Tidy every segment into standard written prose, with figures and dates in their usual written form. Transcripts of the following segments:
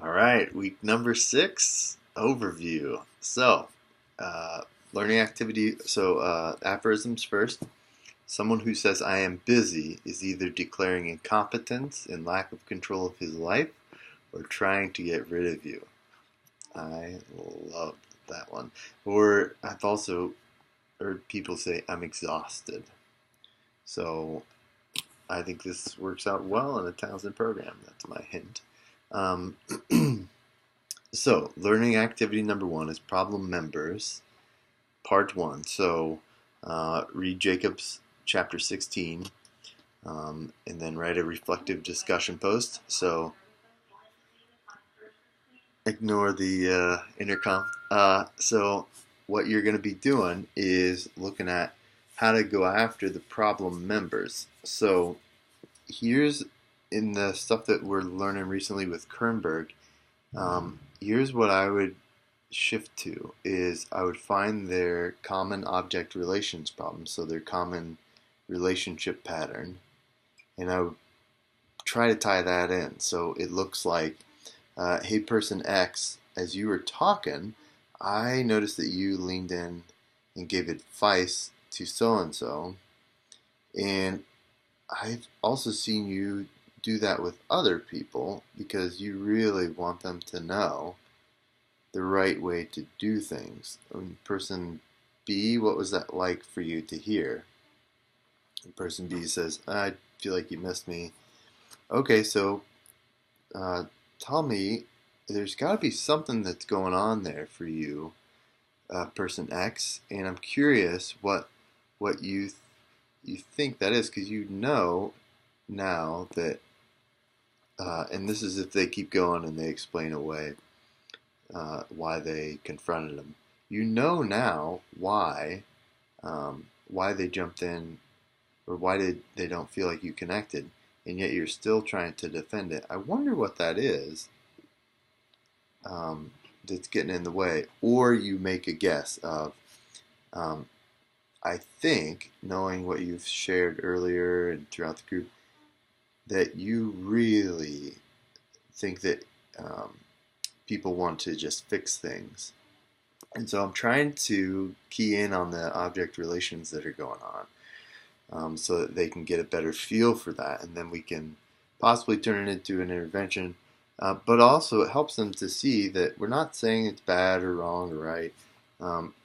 All right, week number 6, overview. Uh, learning activity. Aphorisms first. Someone who says, I am busy, is either declaring incompetence and lack of control of his life or trying to get rid of you. I love that one. Or I've also heard people say, I'm exhausted. So I think this works out well in a Townsend program. That's my hint. Um, Learning activity number 1 is problem members, part 1. Read Jacob's chapter 16, and then write a reflective discussion post. So, ignore the intercom. What you're going to be doing is looking at how to go after the problem members. So, here's in the stuff that we're learning recently with Kernberg. Here's what I would shift to is I would find their common object relations problem, so their common relationship pattern, and I would try to tie that in. So it looks like, hey, person X, as you were talking, I noticed that you leaned in and gave advice to so and so, and I've also seen you do that with other people because you really want them to know the right way to do things. Person B, what was that like for you to hear? And person B says, I feel like you missed me. Okay, so uh, tell me, there's got to be something that's going on there for you, person X, and I'm curious what you think that is, because you know now that, and this is if they keep going and they explain away why they confronted him. You know now why they jumped in, or why they don't feel like you connected, and yet you're still trying to defend it. I wonder what that is, that's getting in the way. Or you make a guess of, um, I think, knowing what you've shared earlier and throughout the group, that you really think that people want to just fix things. And so I'm trying to key in on the object relations that are going on, so that they can get a better feel for that, and then we can possibly turn it into an intervention. But also, it helps them to see that we're not saying it's bad or wrong or right.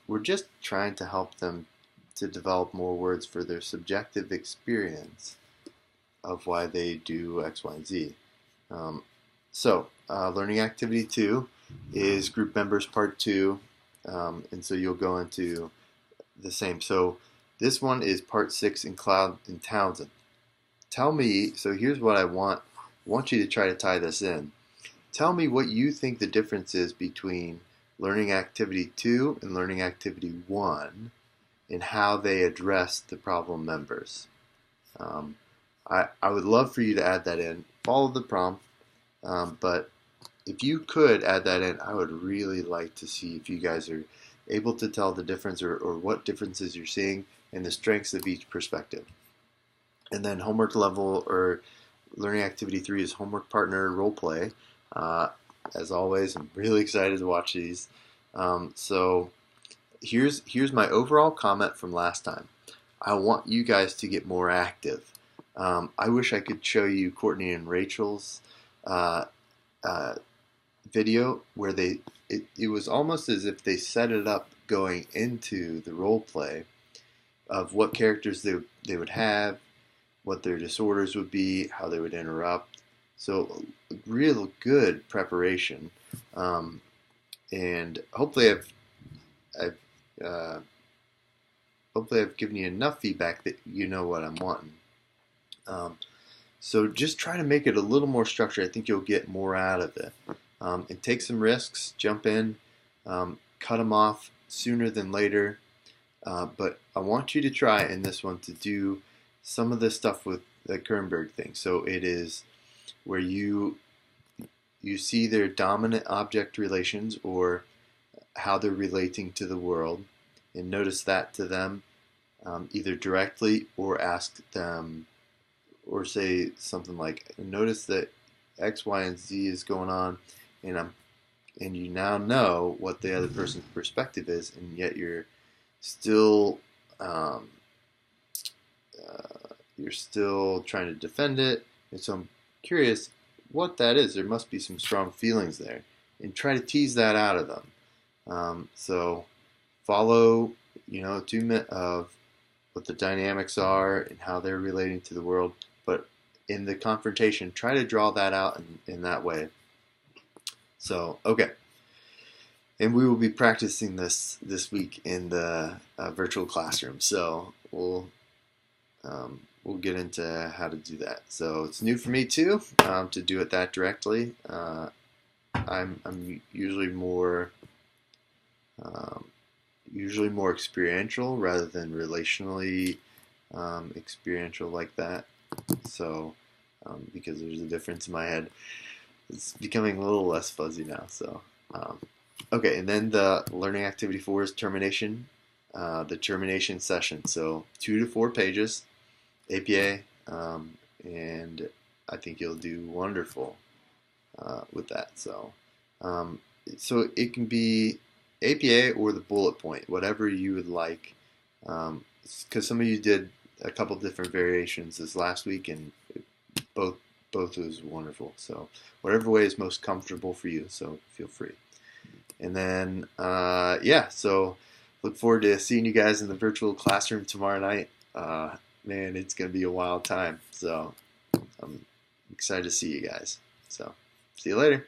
We're just trying to help them to develop more words for their subjective experience of why they do X, Y, and Z. Learning activity 2 is group members part 2, and so you'll go into the same. So this one is part 6 in Cloud and Townsend. Tell me, so here's what I want you to try to tie this in. Tell me what you think the difference is between learning activity 2 and learning activity 1 and how they address the problem members. I would love for you to add that in. Follow the prompt, but if you could add that in, I would really like to see if you guys are able to tell the difference, or what differences you're seeing and the strengths of each perspective. And then homework level, or learning activity 3 is homework partner role play. As always, I'm really excited to watch these. So here's my overall comment from last time. I want you guys to get more active. I wish I could show you Courtney and Rachel's uh, video where it was almost as if they set it up going into the role play of what characters they would have, what their disorders would be, how they would interrupt. So real good preparation, and I've uh, hopefully I've given you enough feedback that you know what I'm wanting. So just try to make it a little more structured. I think you'll get more out of it. And take some risks, jump in, cut them off sooner than later. But I want you to try in this one to do some of the stuff with the Kernberg thing. So it is where you see their dominant object relations, or how they're relating to the world, and notice that to them, either directly or ask them, or say something like, notice that X, Y, and Z is going on, and you now know what the other person's perspective is, and yet still um, you're still trying to defend it. And so I'm curious what that is. There must be some strong feelings there, and try to tease that out of them. So follow, 2 minutes of what the dynamics are and how they're relating to the world, but in the confrontation, try to draw that out in that way. So, okay. And we will be practicing this week in the virtual classroom. So we'll get into how to do that. So it's new for me too, to do it that directly. I'm usually more experiential rather than relationally experiential like that. So because there's a difference in my head, it's becoming a little less fuzzy now. So okay, and then the learning activity 4 is termination. The termination session. So 2 to 4 pages, APA, and I think you'll do wonderful with that. So it can be APA or the bullet point, whatever you would like, because some of you did a couple different variations this last week, and both was wonderful. So whatever way is most comfortable for you, so feel free. And then so look forward to seeing you guys in the virtual classroom tomorrow night. Man, it's going to be a wild time. So I'm excited to see you guys. So see you later.